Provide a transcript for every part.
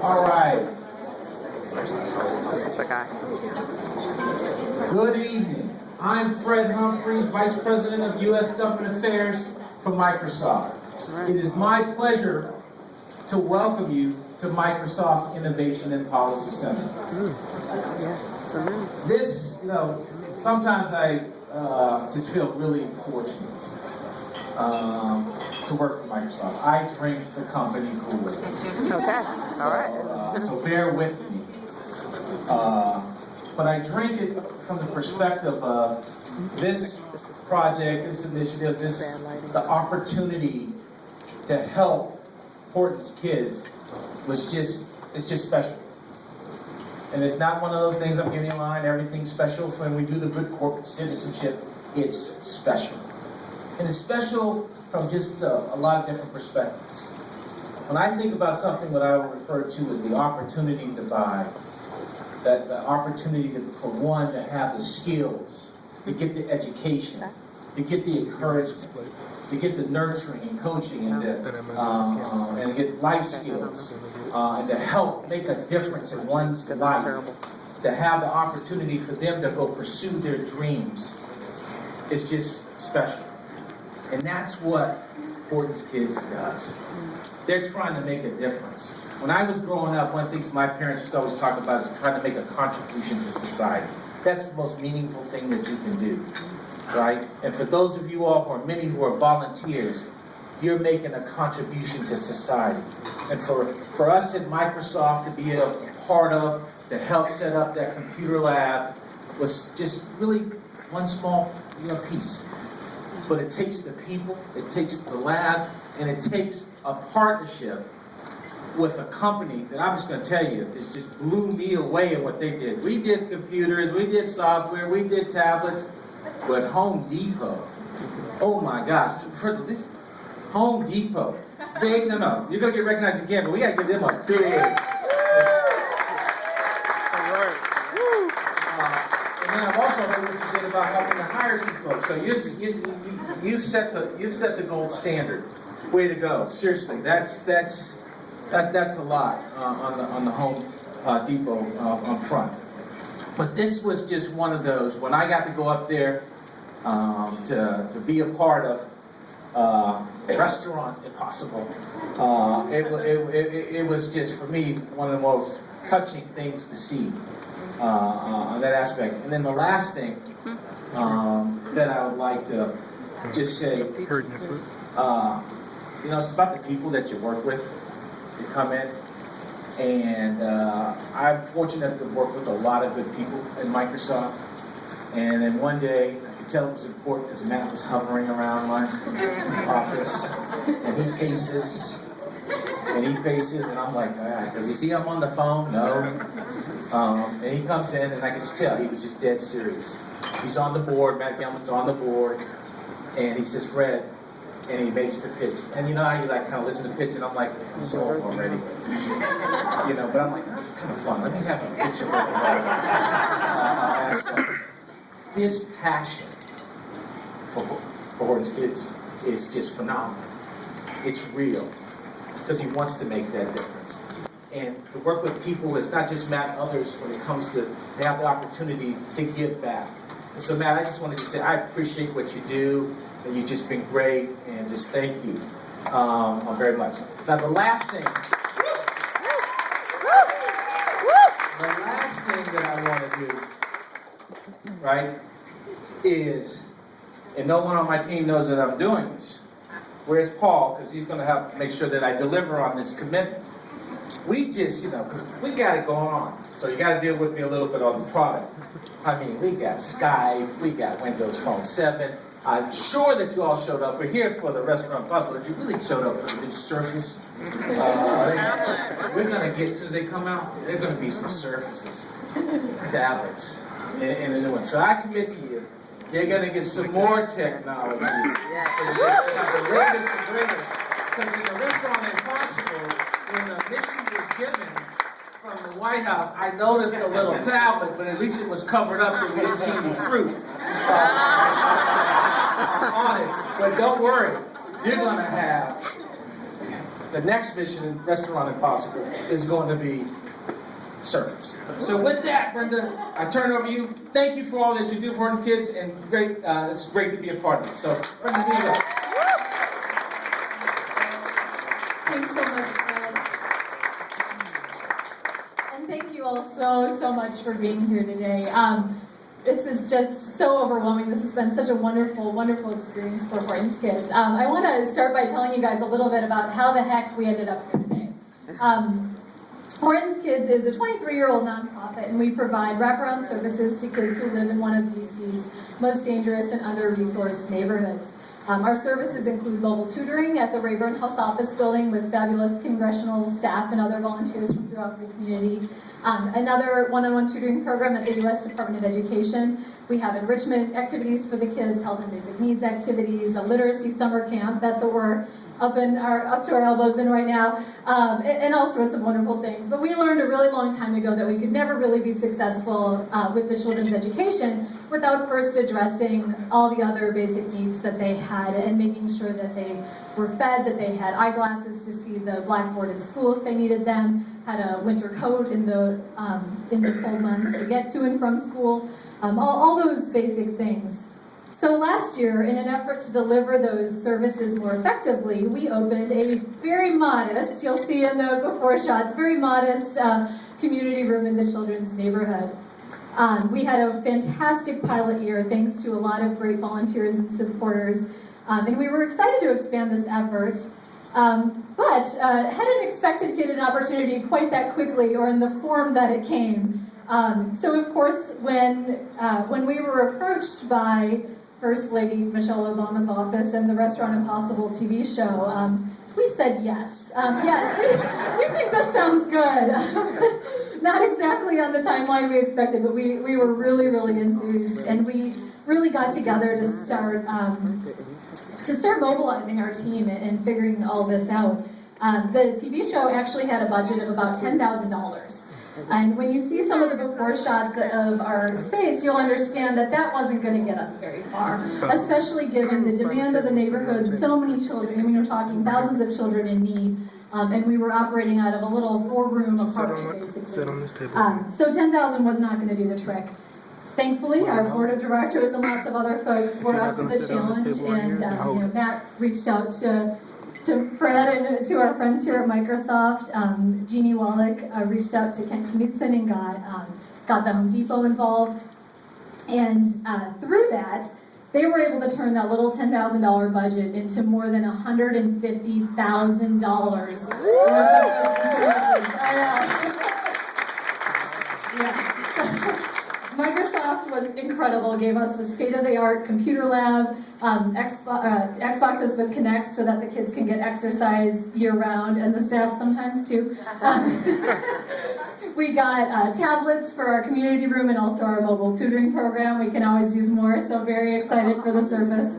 All right. This is the guy. Good evening. I'm Fred Humphreys, Vice President of U.S. Government Affairs for Microsoft. It is my pleasure to welcome you to Microsoft's Innovation and Policy Center. This, sometimes I just feel really fortunate to work for Microsoft. I drink the company Kool-Aid. Okay, all right. So bear with me. But I drink it from the perspective of this project, this initiative, the opportunity to help Horton Kids it's just special. And it's not one of those things I'm giving you a line, everything's special. When we do the good corporate citizenship, it's special. And it's special from just a lot of different perspectives. When I think about something that I would refer to as the opportunity to buy, that the opportunity for one to have the skills, to get the education, to get the encouragement, to get the nurturing and coaching, and to get life skills, and to help make a difference in one's life, to have the opportunity for them to go pursue their dreams, it's just special. And that's what Horton Kids does. They're trying to make a difference. When I was growing up, one of the things my parents used to always talk about is trying to make a contribution to society. That's the most meaningful thing that you can do, right? And for those of you all, many who are volunteers, you're making a contribution to society. And for us at Microsoft to be a part of, to help set up that computer lab was just really one small piece. But it takes the people, it takes the labs, and it takes a partnership with a company that I'm just going to tell you, this just blew me away at what they did. We did computers, we did software, we did tablets, but Home Depot, oh my gosh, for this Home Depot, big, you're going to get recognized again, but we got to give them a big. And then I've also heard what you did about helping to hire some folks. So you set the gold standard. Way to go! Seriously, that's a lot on the Home Depot up front. But this was just one of those. When I got to go up there to be a part of Restaurant Impossible, it was just for me one of the most touching things to see on that aspect. And then the last thing that I would like to just say. It's about the people that you work with, you come in, and I'm fortunate to work with a lot of good people in Microsoft. And then one day, I could tell it was important because Matt was hovering around my office, and he paces, and I'm like, does he see I'm on the phone? No. And he comes in, and I could just tell he was just dead serious. He's on the board, Matt Gelman's on the board, and he says, Fred, and he makes the pitch. And you know how you kind of listen to the pitch, and I'm like, I'm sold already. But I'm like, it's kind of fun. Let me have a pitch of aspect. His passion for Horton Kids is just phenomenal. It's real, because he wants to make that difference. And to work with people, it's not just Matt and others when it comes to, they have the opportunity to give back. And so Matt, I just wanted to say, I appreciate what you do. And you've just been great, and just thank you very much. Now, the last thing that I want to do, right, is, and no one on my team knows that I'm doing this. Where's Paul? Because he's going to have to make sure that I deliver on this commitment. We just, because we got it going on. So you got to deal with me a little bit on the product. I mean, we got Skype, we got Windows Phone 7. I'm sure that you all showed up. We're here for the Restaurant Impossible. If you really showed up for the new Surface, we're going to get, as soon as they come out, there are going to be some Surfaces, tablets, in the new one. So I commit to you, you're going to get some more technology. The latest and greatest. Because in the Restaurant Impossible, when the mission was given from the White House, I noticed a little tablet, but at least it was covered up and we didn't see any fruit on it. But don't worry, you're going to have the next mission, Restaurant Impossible, is going to be surface. So with that, Brenda, I turn it over to you. Thank you for all that you do for Horton Kids, and great. It's great to be a part of it. So, Brenda, here you go. Thanks so much, Fred. And thank you all so much for being here today. This is just so overwhelming. This has been such a wonderful experience for Horton Kids. I want to start by telling you guys a little bit about how the heck we ended up here today. Horton Kids is a 23-year-old nonprofit, and we provide wraparound services to kids who live in one of DC's most dangerous and under-resourced neighborhoods. Our services include mobile tutoring at the Rayburn House Office Building with fabulous congressional staff and other volunteers from throughout the community. Another one-on-one tutoring program at the U.S. Department of Education. We have enrichment activities for the kids, health and basic needs activities, a literacy summer camp. That's what we're up to our elbows in right now, and all sorts of wonderful things. But we learned a really long time ago that we could never really be successful with the children's education without first addressing all the other basic needs that they had and making sure that they were fed, that they had eyeglasses to see the blackboard in school if they needed them, had a winter coat in the cold months to get to and from school, all those basic things. So last year, in an effort to deliver those services more effectively, we opened a very modest, you'll see in the before shots, very modest community room in the children's neighborhood. We had a fantastic pilot year thanks to a lot of great volunteers and supporters, and we were excited to expand this effort, but hadn't expected to get an opportunity quite that quickly or in the form that it came. So of course, when we were approached by First Lady Michelle Obama's office and the Restaurant Impossible TV show, we said yes. Yes, we think this sounds good. Not exactly on the timeline we expected, but we were really enthused, and we really got together to start mobilizing our team and figuring all this out. The TV show actually had a budget of about $10,000. And when you see some of the before shots of our space, you'll understand that that wasn't going to get us very far, especially given the demand of the neighborhood, so many children. I mean, we're talking thousands of children in need, and we were operating out of a little 4-room apartment, basically. So 10,000 was not going to do the trick. Thankfully, our board of directors and lots of other folks were up to the challenge, and Matt reached out to Fred and to our friends here at Microsoft. Jeannie Wallach reached out to Kent Knudsen and got the Home Depot involved. And through that, they were able to turn that little $10,000 budget into more than $150,000. Yeah. Microsoft was incredible, gave us the state-of-the-art computer lab, Xboxes with Kinect so that the kids can get exercise year-round, and the staff sometimes too. We got tablets for our community room and also our mobile tutoring program. We can always use more, so very excited for the service.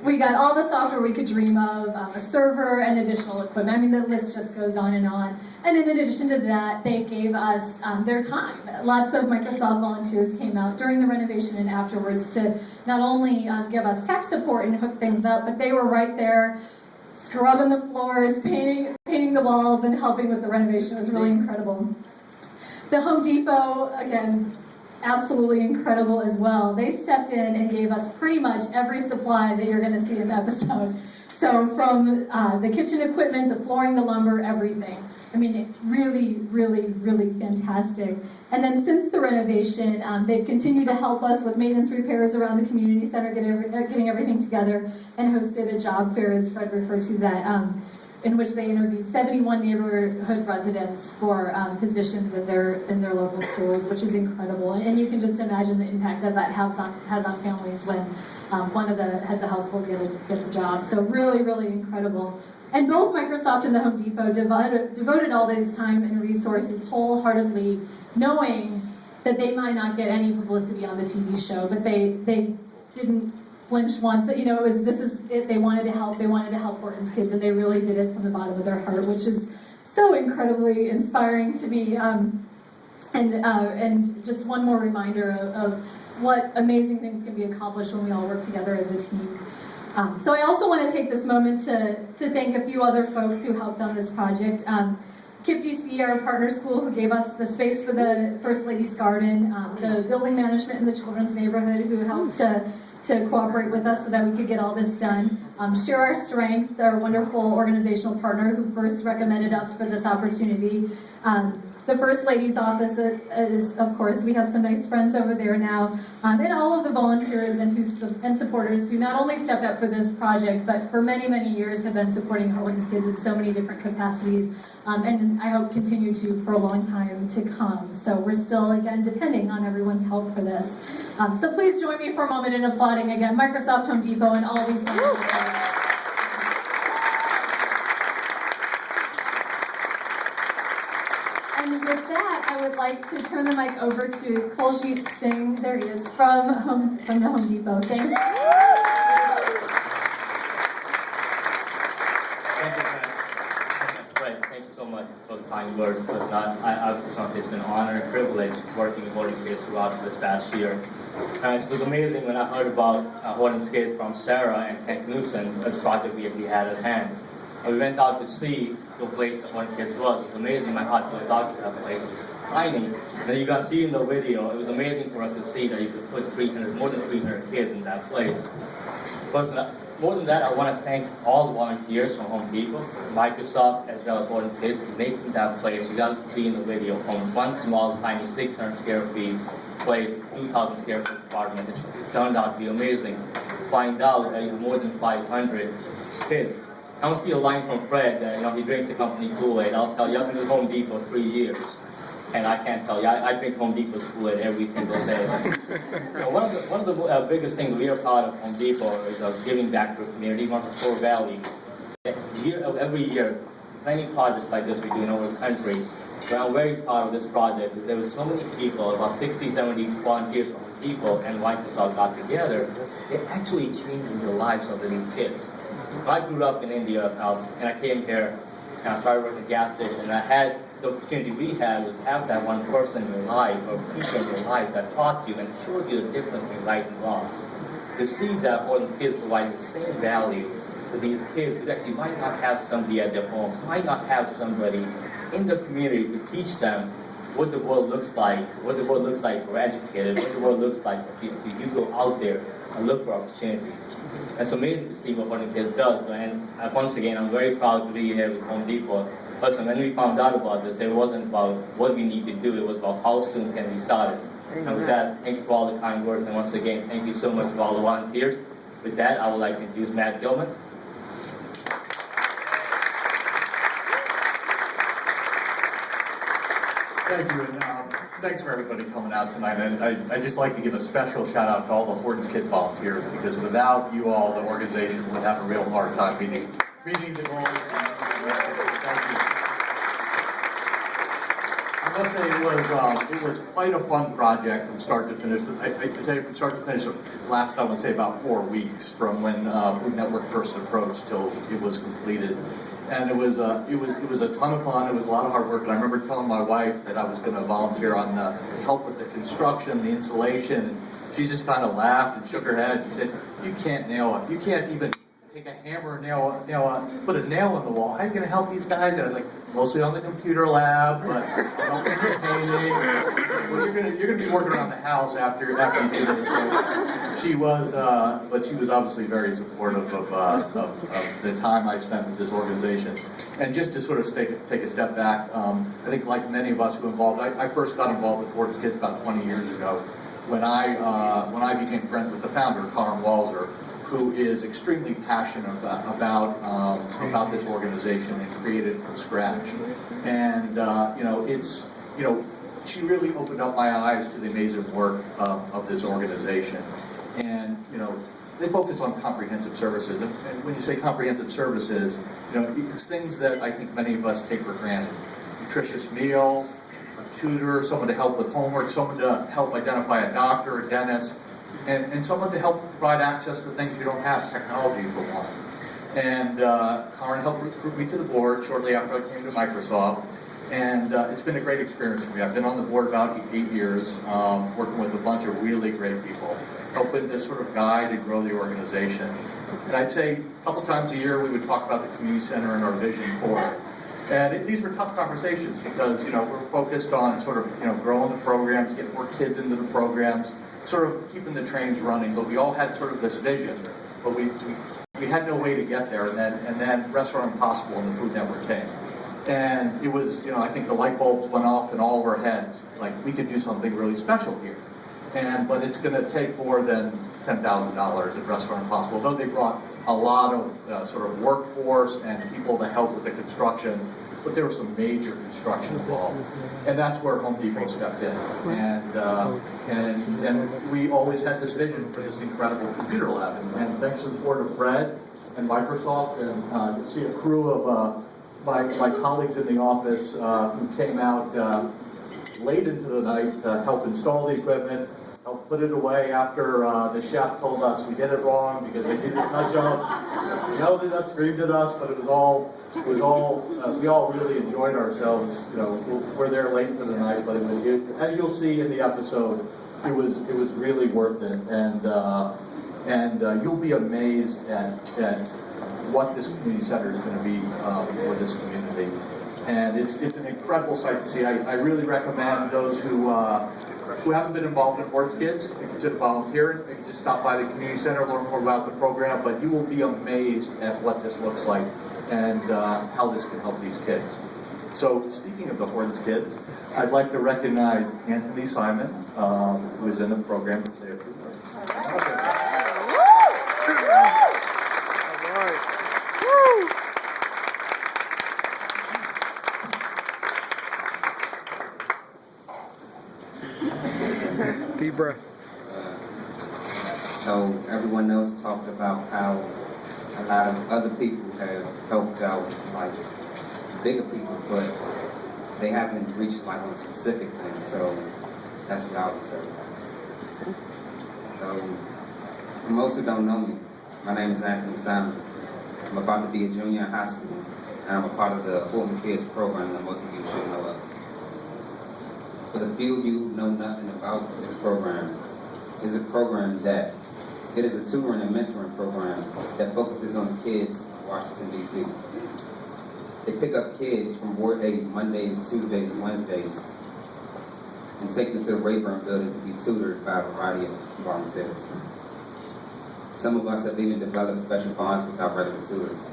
We got all the software we could dream of, a server and additional equipment. I mean, the list just goes on. And in addition to that, they gave us their time. Lots of Microsoft volunteers came out during the renovation and afterwards to not only give us tech support and hook things up, but they were right there scrubbing the floors, painting the walls, and helping with the renovation. It was really incredible. The Home Depot, again, absolutely incredible as well. They stepped in and gave us pretty much every supply that you're going to see in the episode. So from the kitchen equipment, the flooring, the lumber, everything. I mean, really fantastic. And then since the renovation, they've continued to help us with maintenance repairs around the community center, getting everything together, and hosted a job fair, as Fred referred to that, in which they interviewed 71 neighborhood residents for positions in their local stores, which is incredible. And you can just imagine the impact that has on families when one of the heads of household gets a job. So really incredible. And both Microsoft and the Home Depot devoted all this time and resources wholeheartedly, knowing that they might not get any publicity on the TV show, but they didn't flinch once. You know, this is it. They wanted to help. They wanted to help Horton Kids, and they really did it from the bottom of their heart, which is so incredibly inspiring to me. And just one more reminder of what amazing things can be accomplished when we all work together as a team. So I also want to take this moment to thank a few other folks who helped on this project. KIPP DC, our partner school, who gave us the space for the First Lady's Garden, the building management in the children's neighborhood who helped to cooperate with us so that we could get all this done. Share Our Strength, our wonderful organizational partner who first recommended us for this opportunity. The First Lady's office is, of course, we have some nice friends over there now, and all of the volunteers and supporters who not only stepped up for this project, but for many, many years have been supporting Horton Kids in so many different capacities, and I hope continue to for a long time to come. So we're still, again, depending on everyone's help for this. So please join me for a moment in applauding again Microsoft, Home Depot, and all these wonderful folks. And with that, I would like to turn the mic over to Kuljit Singh. There he is from the Home Depot. Thanks. Thank you, Matt. Great. Thank you so much for the kind words. Listen, I just want to say it's been an honor and privilege working with Horton Kids throughout this past year. It was amazing when I heard about Horton Kids from Sarah and Ken Knudsen, a project we had at hand. And we went out to see the place that Horton Kids was. It was amazing. My heart was out to that place. It was tiny. And then you can see in the video, it was amazing for us to see that you could put more than 300 kids in that place. But more than that, I want to thank all the volunteers from Home Depot, Microsoft, as well as Horton Kids for making that place. You got to see in the video, from one small, tiny 600 square feet place, 2,000 square foot apartment. It turned out to be amazing. Find out that you have more than 500 kids. I want to see a line from Fred that he drinks the company Kool-Aid. I'll tell you, I've been with Home Depot 3 years, and I can't tell you, I drink Home Depot's Kool-Aid every single day. One of the biggest things we are proud of Home Depot is giving back to the community. One of the core values. Every year, many projects like this we do in our country. But I'm very proud of this project because there were so many people, about 60, 70 volunteers from Home Depot and Microsoft got together. They're actually changing the lives of these kids. I grew up in India, and I came here, and I started working at a gas station, and I had the opportunity we had was to have that one person in your life, or teacher in your life that taught you and showed you the difference between right and wrong. To see that Horton Kids provide the same value to these kids who actually might not have somebody at their home, might not have somebody in the community to teach them what the world looks like for educated, what the world looks like if you go out there and look for opportunities. It's amazing to see what Horton Kids does, and once again, I'm very proud to be here with Home Depot. Listen, when we found out about this, it wasn't about what we need to do, it was about how soon can we start it. And with that, thank you for all the kind words, and once again, thank you so much for all the volunteers. With that, I would like to introduce Matt Gilman. Thank you, and thanks for everybody coming out tonight. And I'd just like to give a special shout out to all the Horton Kids volunteers, because without you all, the organization would have a real hard time meeting the goals. Thank you. I must say it was quite a fun project from start to finish. I tell you, from start to finish, last I would say about 4 weeks from when Food Network first approached till it was completed. And it was a ton of fun. It was a lot of hard work. And I remember telling my wife that I was going to volunteer on help with the construction, the insulation. And she just kind of laughed and shook her head. She said, "You can't nail it. You can't even take a hammer and put a nail in the wall. How are you going to help these guys?" And I was like, "Mostly on the computer lab, but help with your painting." Well, you're gonna be working around the house after you do this. So she was obviously very supportive of the time I spent with this organization. And just to sort of take a step back, I think like many of us who involved, I first got involved with Horton Kids about 20 years ago when I became friends with the founder, Karen Walzer, who is extremely passionate about this organization and created it from scratch. And she really opened up my eyes to the amazing work of this organization. And they focus on comprehensive services. And when you say comprehensive services, it's things that I think many of us take for granted: nutritious meal, a tutor, someone to help with homework, someone to help identify a doctor, a dentist. And someone to help provide access to things you don't have, technology for one. And Karen helped recruit me to the board shortly after I came to Microsoft, and it's been a great experience for me. I've been on the board about 8 years, working with a bunch of really great people, helping to sort of guide and grow the organization. And I'd say a couple times a year we would talk about the community center and our vision for it. And these were tough conversations because, we're focused on sort of, growing the programs, getting more kids into the programs, sort of keeping the trains running, but we all had sort of this vision, but we had no way to get there, and then Restaurant Impossible and the Food Network came. And it was, I think the light bulbs went off in all of our heads, like we could do something really special here. But it's going to take more than $10,000 at Restaurant Impossible, though they brought a lot of sort of workforce and people to help with the construction, but there was some major construction involved. And that's where Home Depot stepped in. And we always had this vision for this incredible computer lab. And thanks to the support of Fred and Microsoft, and you'll see a crew of my colleagues in the office who came out late into the night to help install the equipment, help put it away after the chef told us we did it wrong because they didn't touch us, yelled at us, screamed at us, but we all really enjoyed ourselves. We're there late into the night, but as you'll see in the episode, it was really worth it, and you'll be amazed at what this community center is going to be for this community. And it's an incredible sight to see. I really recommend those who haven't been involved in Horton Kids, they can consider volunteering, they can just stop by the community center, learn more about the program, but you will be amazed at what this looks like and how this can help these kids. So speaking of the Horton Kids, I'd like to recognize Anthony Simon, who is in the program, to say a few words. Deep breath. So everyone else talked about how a lot of other people have helped out, like bigger people, but they haven't reached like a specific thing. So that's what I would say. So for most who don't know me, my name is Anthony Simon. I'm about to be a junior in high school, and I'm a part of the Horton Kids program that most of you should know of. For the few of you who know nothing about this program, it's a program that it is a tutoring and mentoring program that focuses on kids in Washington, D.C. They pick up kids from board day Mondays, Tuesdays, and Wednesdays and take them to the Rayburn building to be tutored by a variety of volunteers. Some of us have even developed special bonds with our regular tutors.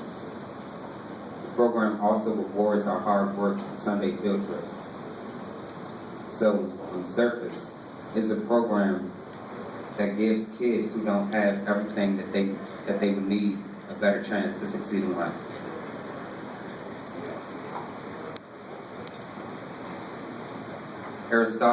The program also rewards our hard work with Sunday field trips. So on the surface, it's a program that gives kids who don't have everything that they would need a better chance to succeed in life. Aristotle